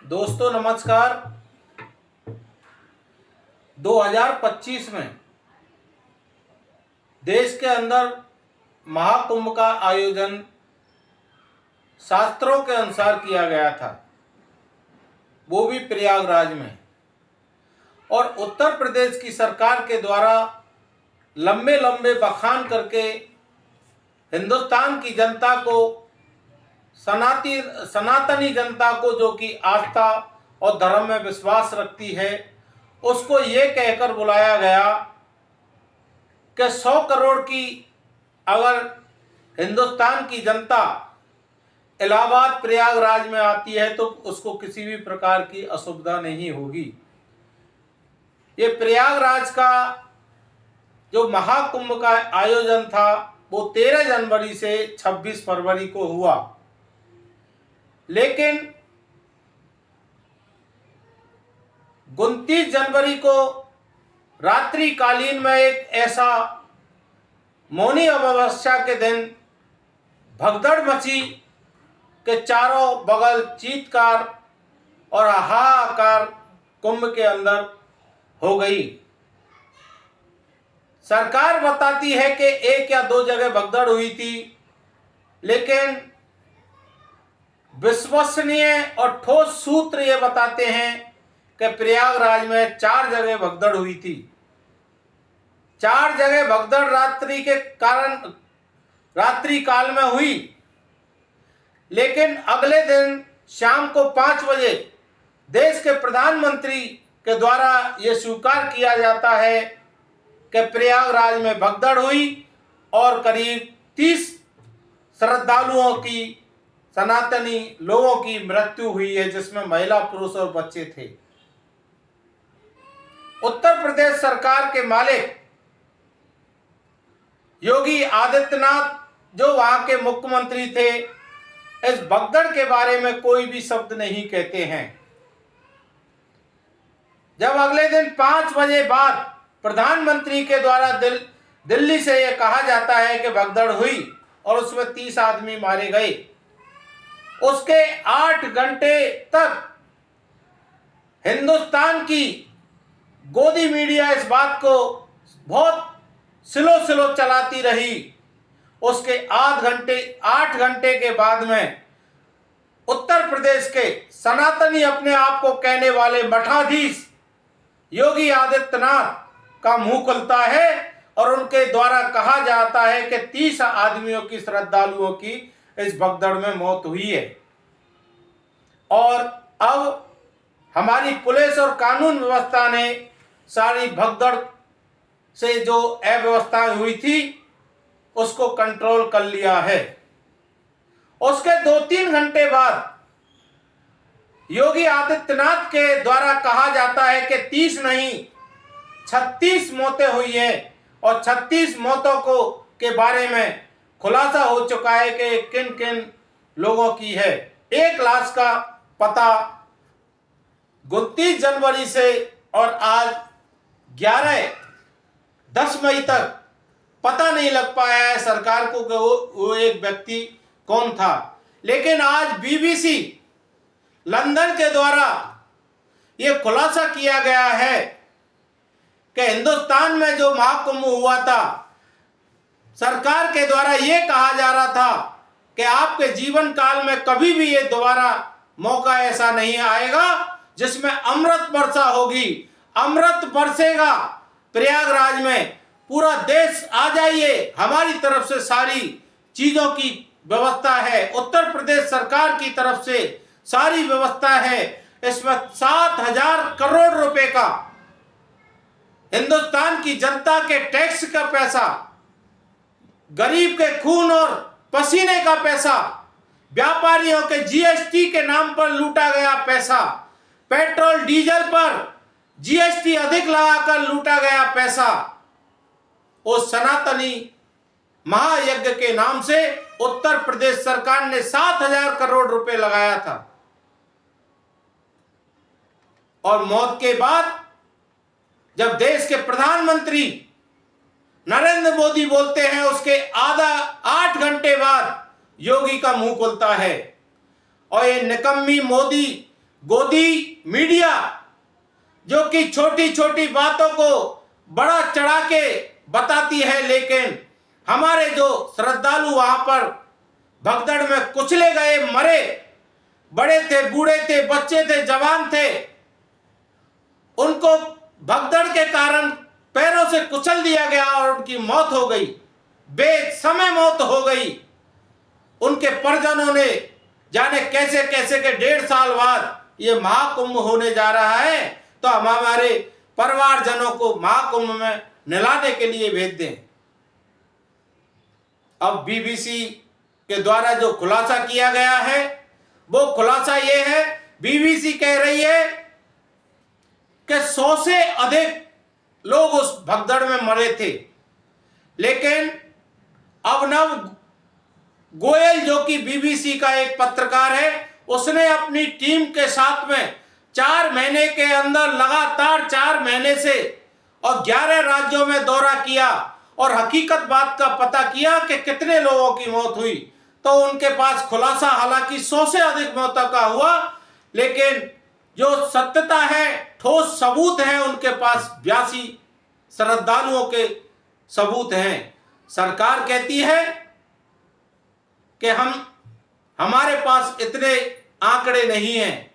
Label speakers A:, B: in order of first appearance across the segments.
A: दोस्तों नमस्कार। 2025 में देश के अंदर महाकुंभ का आयोजन शास्त्रों के अनुसार किया गया था, वो भी प्रयागराज में। और उत्तर प्रदेश की सरकार के द्वारा लंबे लंबे बखान करके हिंदुस्तान की जनता को, सनातनी जनता को, जो कि आस्था और धर्म में विश्वास रखती है, उसको ये कहकर बुलाया गया कि 100 करोड़ की अगर हिंदुस्तान की जनता इलाहाबाद प्रयागराज में आती है तो उसको किसी भी प्रकार की असुविधा नहीं होगी। ये प्रयागराज का जो महाकुंभ का आयोजन था वो 13 जनवरी से 26 फरवरी को हुआ, लेकिन 29 जनवरी को रात्रिकालीन में एक ऐसा मौनी अमावस्या के दिन भगदड़ मची कि चारों बगल चीत्कार और हाहाकार कुंभ के अंदर हो गई। सरकार बताती है कि 1 या 2 जगह भगदड़ हुई थी, लेकिन विश्वसनीय और ठोस सूत्र ये बताते हैं कि प्रयागराज में 4 जगह भगदड़ हुई थी। 4 जगह भगदड़ रात्रि काल में हुई, लेकिन अगले दिन शाम को 5 बजे देश के प्रधानमंत्री के द्वारा ये स्वीकार किया जाता है कि प्रयागराज में भगदड़ हुई और करीब 30 श्रद्धालुओं की, सनातनी लोगों की मृत्यु हुई है, जिसमें महिला, पुरुष और बच्चे थे। उत्तर प्रदेश सरकार के मालिक योगी आदित्यनाथ, जो वहां के मुख्यमंत्री थे, इस भगदड़ के बारे में कोई भी शब्द नहीं कहते हैं। जब अगले दिन 5 बजे बाद प्रधानमंत्री के द्वारा दिल्ली से यह कहा जाता है कि भगदड़ हुई और उसमें 30 आदमी मारे गए, उसके 8 घंटे तक हिंदुस्तान की गोदी मीडिया इस बात को बहुत स्लो चलाती रही। उसके 8 घंटे के बाद में उत्तर प्रदेश के सनातनी अपने आप को कहने वाले मठाधीश योगी आदित्यनाथ का मुंह खुलता है और उनके द्वारा कहा जाता है कि 30 आदमियों की, श्रद्धालुओं की इस भगदड़ में मौत हुई है। और अब हमारी पुलिस और कानून व्यवस्था ने सारी भगदड़ से जो अव्यवस्थाएं हुई थी उसको कंट्रोल कर लिया है। उसके 2-3 घंटे बाद योगी आदित्यनाथ के द्वारा कहा जाता है कि 30 नहीं 36 मौतें हुई हैं और 36 मौतों को के बारे में खुलासा हो चुका है कि किन किन लोगों की है। एक लाश का पता 29 जनवरी से और आज 10 मई तक पता नहीं लग पाया है सरकार को कि वो एक व्यक्ति कौन था। लेकिन आज बीबीसी लंदन के द्वारा ये खुलासा किया गया है कि हिंदुस्तान में जो महाकुंभ हुआ था, सरकार के द्वारा ये कहा जा रहा था कि आपके जीवन काल में कभी भी ये दोबारा मौका ऐसा नहीं आएगा जिसमें अमृत वर्षा होगी। अमृत बरसेगा प्रयागराज में, पूरा देश आ जाइए, हमारी तरफ से सारी चीजों की व्यवस्था है, उत्तर प्रदेश सरकार की तरफ से सारी व्यवस्था है। इसमें 7,000 करोड़ रुपए का हिंदुस्तान की जनता के टैक्स का पैसा, गरीब के खून और पसीने का पैसा, व्यापारियों के जीएसटी के नाम पर लूटा गया पैसा, पेट्रोल डीजल पर जीएसटी अधिक लगाकर लूटा गया पैसा, उस सनातनी महायज्ञ के नाम से उत्तर प्रदेश सरकार ने 7,000 करोड़ रुपए लगाया था। और मौत के बाद जब देश के प्रधानमंत्री नरेंद्र मोदी बोलते हैं, उसके 8 घंटे बाद योगी का मुंह खुलता है। और ये निकम्मी मोदी गोदी मीडिया जो कि छोटी छोटी बातों को बड़ा चढ़ा के बताती है, लेकिन हमारे जो श्रद्धालु वहां पर भगदड़ में कुचले गए, मरे, बड़े थे, बूढ़े थे, बच्चे थे, जवान थे, उनको भगदड़ के कारण पैरों से कुचल दिया गया और उनकी मौत हो गई, बेसमय मौत हो गई। उनके परिजनों ने जाने कैसे कैसे के 1.5 साल बाद ये महाकुंभ होने जा रहा है, तो हम हमारे परिवारजनों को महाकुंभ में नहलाने के लिए भेज दें। अब बीबीसी के द्वारा जो खुलासा किया गया है वो खुलासा ये है, बीबीसी कह रही है कि 100 से अधिक लोग उस भगदड़ में मरे थे, लेकिन अभिनव गोयल जो कि बीबीसी का एक पत्रकार है, उसने अपनी टीम के साथ में 4 महीने के अंदर लगातार 4 महीने से और 11 राज्यों में दौरा किया और हकीकत बात का पता किया कि कितने लोगों की मौत हुई। तो उनके पास खुलासा हालांकि 100 से अधिक मौतों का हुआ, लेकिन जो सत्यता है, ठोस सबूत है उनके पास 82 श्रद्धालुओं के सबूत हैं। सरकार कहती है कि हमारे पास इतने आंकड़े नहीं हैं।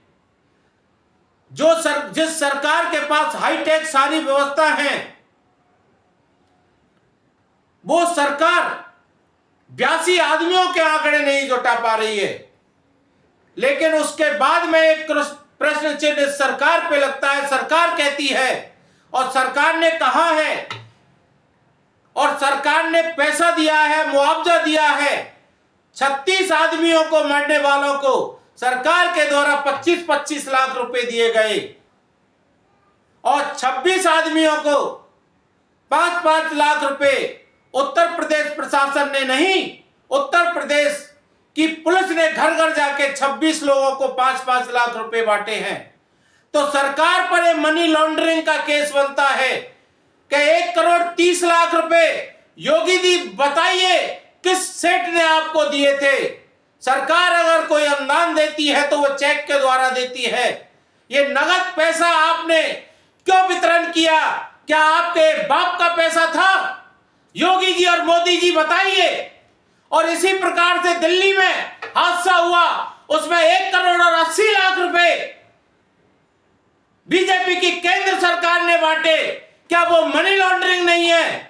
A: जिस सरकार के पास हाईटेक सारी व्यवस्था है, वो सरकार 82 आदमियों के आंकड़े नहीं जुटा पा रही है। लेकिन उसके बाद में एक प्रश्न चिन्ह इस सरकार पे लगता है। सरकार कहती है और सरकार ने कहा है और सरकार ने पैसा दिया है, मुआवजा दिया है। 36 आदमियों को, मरने वालों को सरकार के द्वारा 25-25 लाख रुपए दिए गए और 26 आदमियों को 5-5 लाख रुपए उत्तर प्रदेश प्रशासन ने नहीं, उत्तर प्रदेश की पुलिस ने घर घर जाके 26 लोगों को 5-5 लाख रुपए बांटे हैं। तो सरकार पर ये मनी लॉन्ड्रिंग का केस बनता है कि 1 करोड़ 30 लाख रुपए योगी जी बताइए किस सेठ ने आपको दिए थे। सरकार अगर कोई अनुदान देती है तो वो चेक के द्वारा देती है। ये नगद पैसा आपने क्यों वितरण किया? क्या आपके बाप का पैसा था? योगी जी और मोदी जी बताइए। और इसी प्रकार से दिल्ली में हादसा हुआ, उसमें 1 करोड़ और 80 लाख रुपए बीजेपी की केंद्र सरकार ने बांटे। क्या वो मनी लॉन्ड्रिंग नहीं है?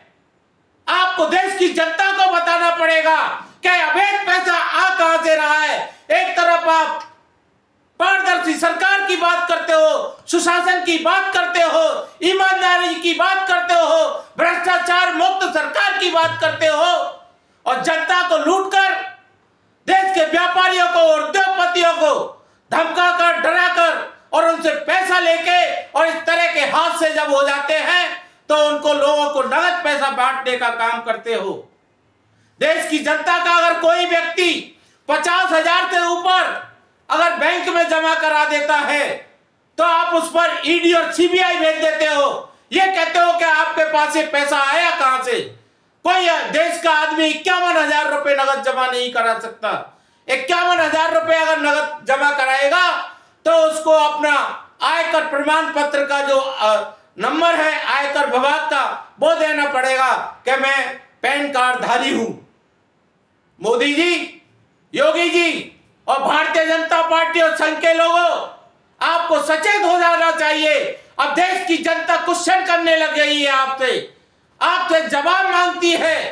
A: आपको देश की जनता को बताना पड़ेगा कि अवैध पैसा आ कहां से रहा है। एक तरफ आप पारदर्शी सरकार की बात करते हो, सुशासन की बात करते हो, ईमानदारी की बात करते हो, भ्रष्टाचार मुक्त सरकार की बात करते हो, और जनता को लूटकर देश के व्यापारियों को और उद्योगपतियों को धमकाकर, डराकर और उनसे पैसा लेके और इस तरह के हादसे जब हो जाते हैं तो उनको, लोगों को नगद पैसा बांटने का काम करते हो। देश की जनता का अगर कोई व्यक्ति 50,000 से ऊपर अगर बैंक में जमा करा देता है तो आप उस पर ईडी और सीबीआई भेज देते हो। ये कहते हो कि आपके पास ये पैसा आया कहां से। कोई देश का आदमी 51,000 रुपए नगद जमा नहीं करा सकता। 51,000 रुपए अगर नगद जमा कराएगा तो उसको अपना आयकर प्रमाण पत्र का जो नंबर है आयकर विभाग का, वो देना पड़ेगा कि मैं पैन कार्ड धारी हूं। मोदी जी, योगी जी और भारतीय जनता पार्टी और संघ के लोगों, आपको सचेत हो जाना चाहिए। अब देश की जनता क्वेश्चन करने लग गई है, आपसे जवाब मांगती है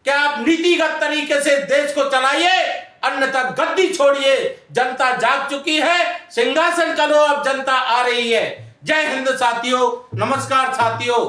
A: कि आप नीतिगत तरीके से देश को चलाइए, अन्यथा गद्दी छोड़िए। जनता जाग चुकी है, सिंहासन करो, अब जनता आ रही है। जय हिंद साथियों, नमस्कार साथियों।